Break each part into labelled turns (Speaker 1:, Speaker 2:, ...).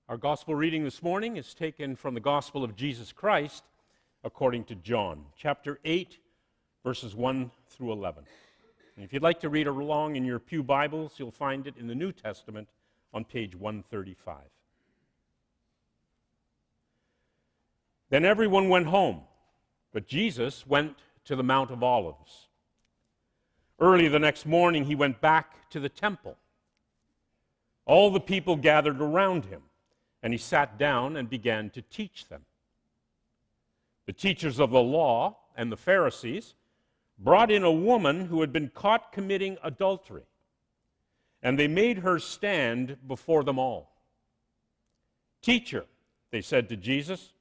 Speaker 1: Our gospel reading this morning is taken from the Gospel of Jesus Christ according to John, chapter 8, verses 1 through 11. And if you'd like to read along in your pew Bibles, you'll find it in the New Testament on page 135. Then everyone went home, but Jesus went to the Mount of Olives. Early the next morning, he went back to the temple. All the people gathered around him, and he sat down and began to teach them. The teachers of the law and the Pharisees brought in a woman who had been caught committing adultery, and they made her stand before them all. "Teacher," they said to Jesus,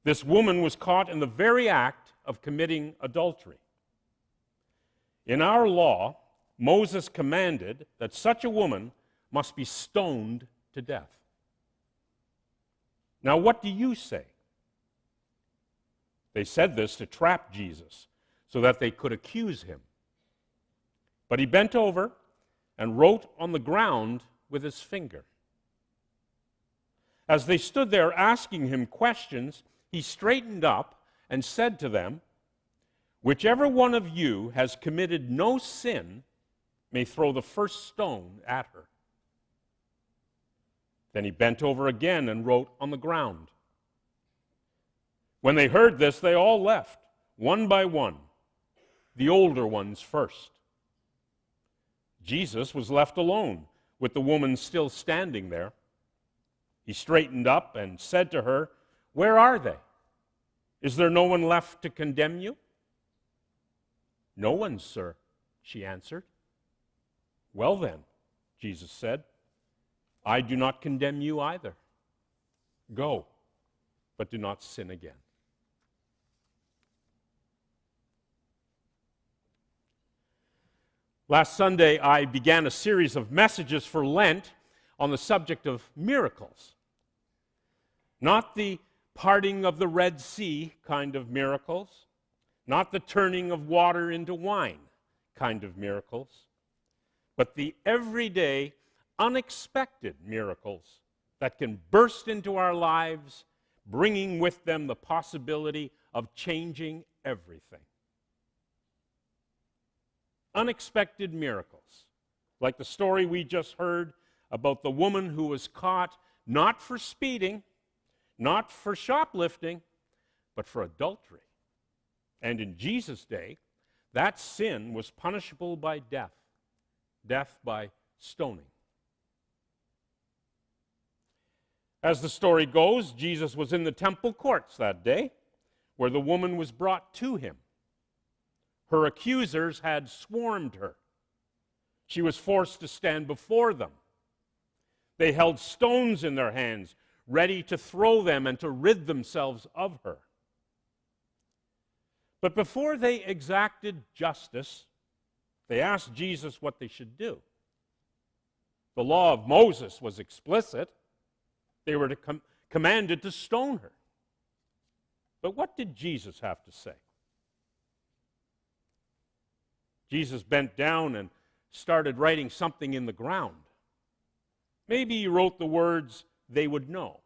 Speaker 1: "this woman was caught in the very act of committing adultery. In our law, Moses commanded that such a woman must be stoned to death. Now what do you say?" They said this to trap Jesus so that they could accuse him. But he bent over and wrote on the ground with his finger. As they stood there asking him questions, he straightened up and said to them, "Whichever one of you has committed no sin may throw the first stone at her." Then he bent over again and wrote on the ground. When they heard this, they all left, one by one, the older ones first. Jesus was left alone, with the woman still standing there. He straightened up and said to her, "Where are they? Is there no one left to condemn you?" "No one, sir," she answered. "Well then," Jesus said, "I do not condemn you either. Go, but do not sin again." Last Sunday, I began a series of messages for Lent on the subject of miracles. Not the parting of the Red Sea kind of miracles, not the turning of water into wine kind of miracles, but the everyday, unexpected miracles that can burst into our lives, bringing with them the possibility of changing everything. Unexpected miracles, like the story we just heard about the woman who was caught not for speeding, not for shoplifting, but for adultery. And in Jesus' day, that sin was punishable by death by stoning. As the story goes, Jesus was in the temple courts that day, where the woman was brought to him. Her accusers had swarmed her. She was forced to stand before them. They held stones in their hands, ready to throw them and to rid themselves of her. But before they exacted justice, they asked Jesus what they should do. The law of Moses was explicit. They were commanded to stone her. But what did Jesus have to say? Jesus bent down and started writing something in the ground. Maybe he wrote the words they would know,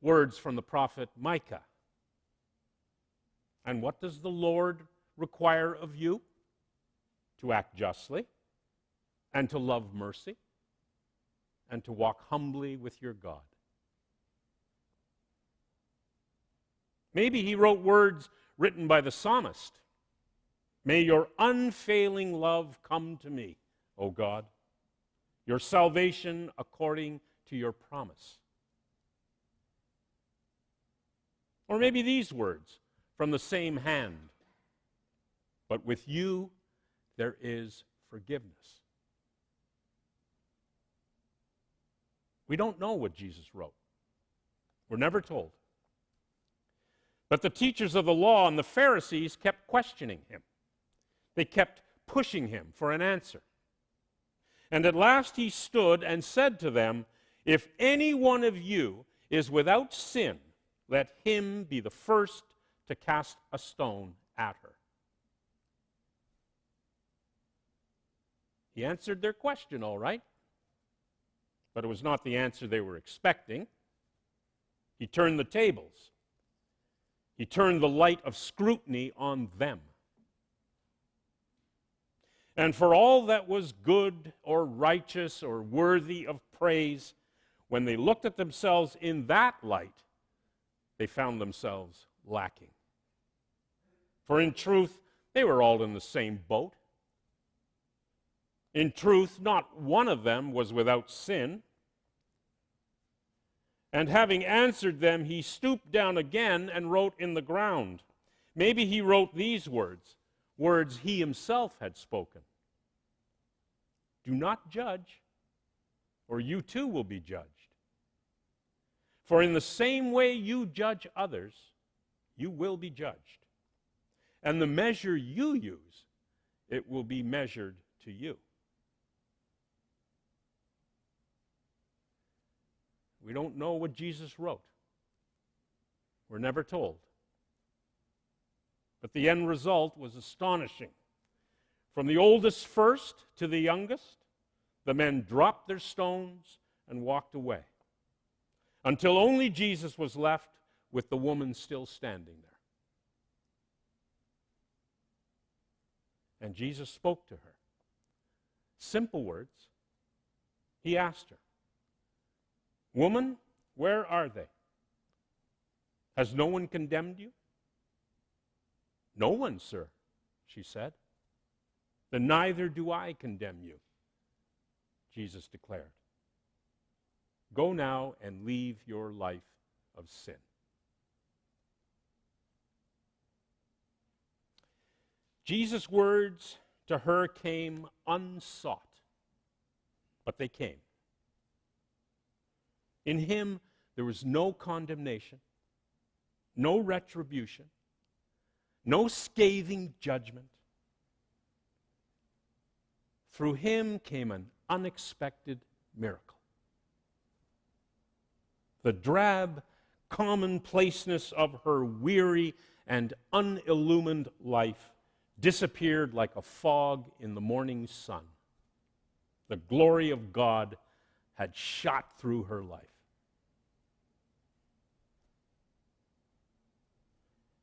Speaker 1: words from the prophet Micah. "And what does the Lord require of you? To act justly, and to love mercy, and to walk humbly with your God." Maybe he wrote words written by the psalmist. "May your unfailing love come to me, O God, your salvation according to your promise." Or maybe these words from the same hand, "But with you there is forgiveness." We don't know what Jesus wrote. We're never told. But the teachers of the law and the Pharisees kept questioning him. They kept pushing him for an answer. And at last he stood and said to them, "If any one of you is without sin, let him be the first to cast a stone at her." He answered their question all right, but it was not the answer they were expecting. He turned the tables. He turned the light of scrutiny on them. And for all that was good or righteous or worthy of praise, when they looked at themselves in that light, they found themselves lacking. For in truth, they were all in the same boat. In truth, not one of them was without sin. And having answered them, he stooped down again and wrote in the ground. Maybe he wrote these words, words he himself had spoken. Do not judge, or you too will be judged. For in the same way you judge others, you will be judged. And the measure you use, it will be measured to you. We don't know what Jesus wrote. We're never told. But the end result was astonishing. From the oldest first to the youngest, the men dropped their stones and walked away, until only Jesus was left with the woman still standing there. And Jesus spoke to her. Simple words. He asked her, "Woman, where are they? Has no one condemned you?" "No one, sir," she said. "Then neither do I condemn you," Jesus declared. "Go now and leave your life of sin." Jesus' words to her came unsought, but they came. In him, there was no condemnation, no retribution, no scathing judgment. Through him came an unexpected miracle. The drab commonplaceness of her weary and unillumined life disappeared like a fog in the morning sun. The glory of God had shot through her life.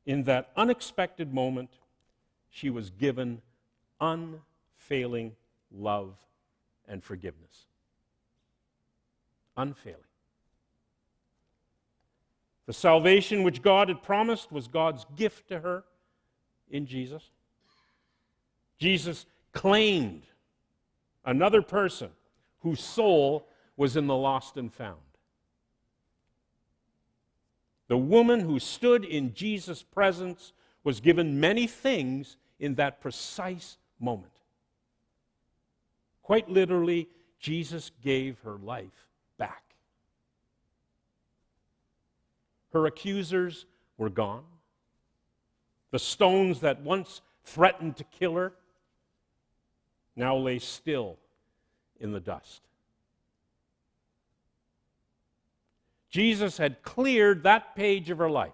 Speaker 1: In that unexpected moment, she was given unfailing love and forgiveness. Unfailing. The salvation which God had promised was God's gift to her in Jesus. Jesus claimed another person whose soul was in the lost and found. The woman who stood in Jesus' presence was given many things in that precise moment. Quite literally, Jesus gave her life back. Her accusers were gone. The stones that once threatened to kill her now lay still in the dust. Jesus had cleared that page of her life.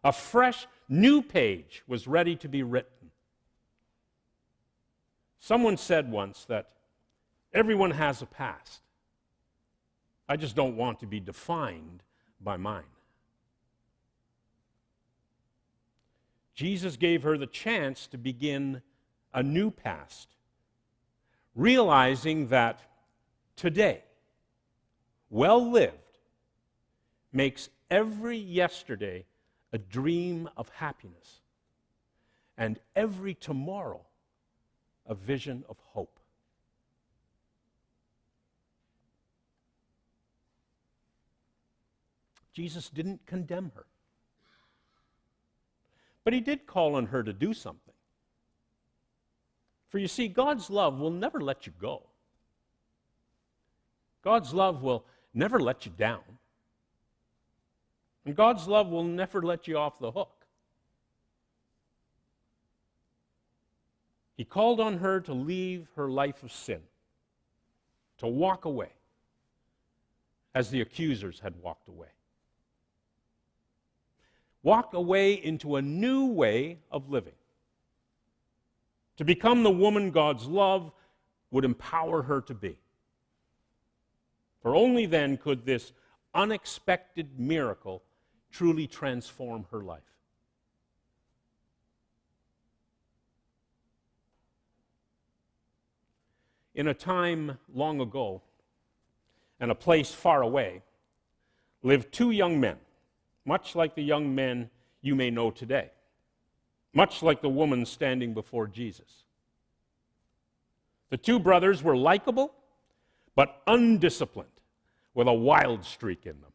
Speaker 1: A fresh, new page was ready to be written. Someone said once that everyone has a past. I just don't want to be defined by mine. Jesus gave her the chance to begin a new past, realizing that today, well lived, makes every yesterday a dream of happiness, and every tomorrow a vision of hope. Jesus didn't condemn her, but he did call on her to do something. For you see, God's love will never let you go. God's love will never let you down. And God's love will never let you off the hook. He called on her to leave her life of sin, to walk away, as the accusers had walked away. Walk away into a new way of living. To become the woman God's love would empower her to be. For only then could this unexpected miracle truly transform her life. In a time long ago and a place far away lived two young men, much like the young men you may know today, much like the woman standing before Jesus. The two brothers were likable but undisciplined, with a wild streak in them.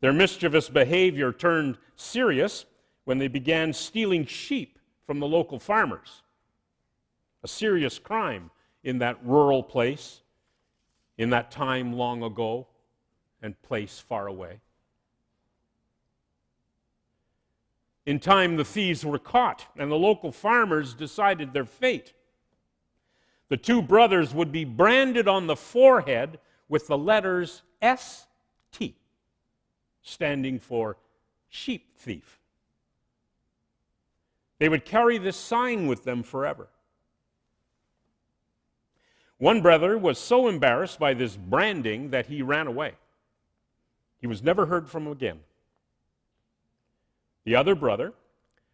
Speaker 1: Their mischievous behavior turned serious when they began stealing sheep from the local farmers. A serious crime in that rural place, in that time long ago and place far away. In time, the thieves were caught, and the local farmers decided their fate. The two brothers would be branded on the forehead with the letters ST, standing for sheep thief. They would carry this sign with them forever. One brother was so embarrassed by this branding that he ran away. He was never heard from again. The other brother,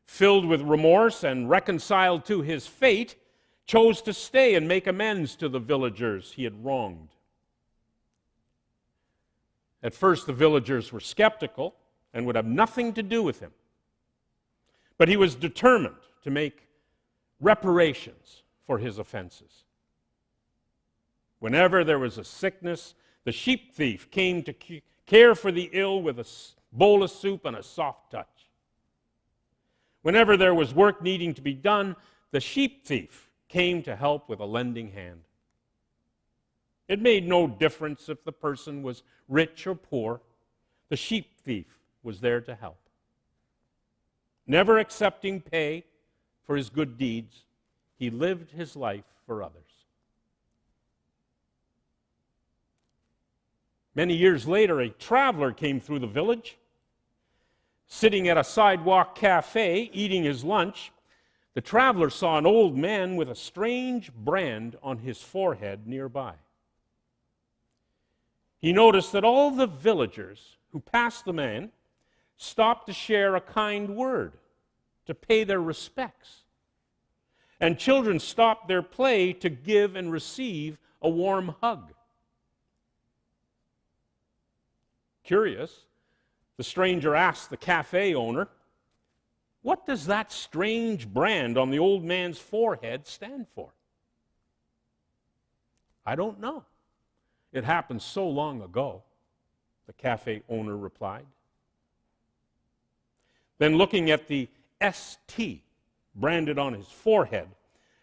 Speaker 1: filled with remorse and reconciled to his fate, chose to stay and make amends to the villagers he had wronged. At first, the villagers were skeptical and would have nothing to do with him. But he was determined to make reparations for his offenses. Whenever there was a sickness, the sheep thief came to care for the ill with a bowl of soup and a soft touch. Whenever there was work needing to be done, the sheep thief came to help with a lending hand. It made no difference if the person was rich or poor. The sheep thief was there to help. Never accepting pay for his good deeds, he lived his life for others. Many years later, a traveler came through the village. Sitting at a sidewalk cafe, eating his lunch, the traveler saw an old man with a strange brand on his forehead nearby. He noticed that all the villagers who passed the man stopped to share a kind word, to pay their respects. And children stopped their play to give and receive a warm hug. Curious, the stranger asked the cafe owner, "What does that strange brand on the old man's forehead stand for?" "I don't know. It happened so long ago," the cafe owner replied. Then, looking at the ST branded on his forehead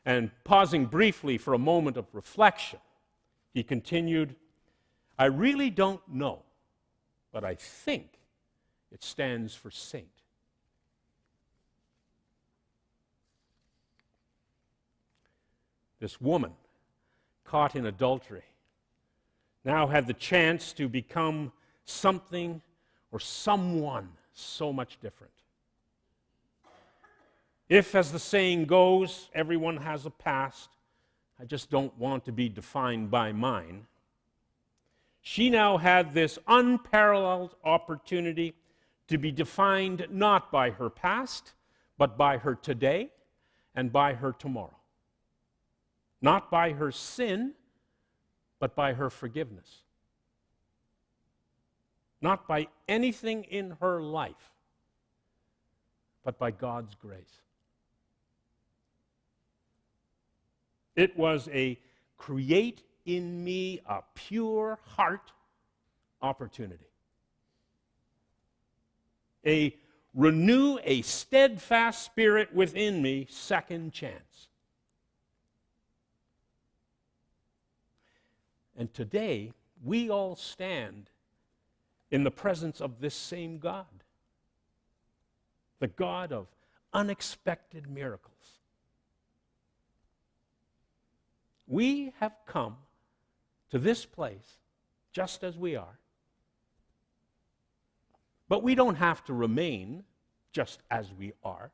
Speaker 1: and pausing briefly for a moment of reflection, he continued, "I really don't know, but I think it stands for saint." This woman, caught in adultery, now had the chance to become something or someone so much different. If, as the saying goes, everyone has a past, I just don't want to be defined by mine, she now had this unparalleled opportunity to be defined not by her past, but by her today and by her tomorrow. Not by her sin, but by her forgiveness. Not by anything in her life, but by God's grace. It was a create in me a pure heart opportunity. A renew a steadfast spirit within me second chance. And today, we all stand in the presence of this same God, the God of unexpected miracles. We have come to this place just as we are, but we don't have to remain just as we are.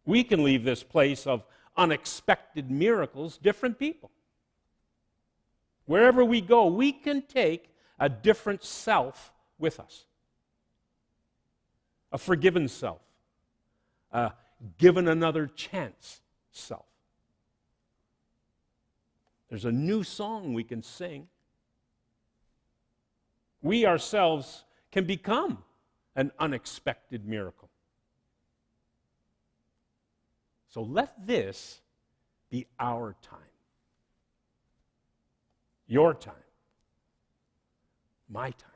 Speaker 1: We can leave this place of unexpected miracles different people. Wherever we go, we can take a different self with us. A forgiven self. A given another chance self. There's a new song we can sing. We ourselves can become an unexpected miracle. So let this be our time. Your time. My time.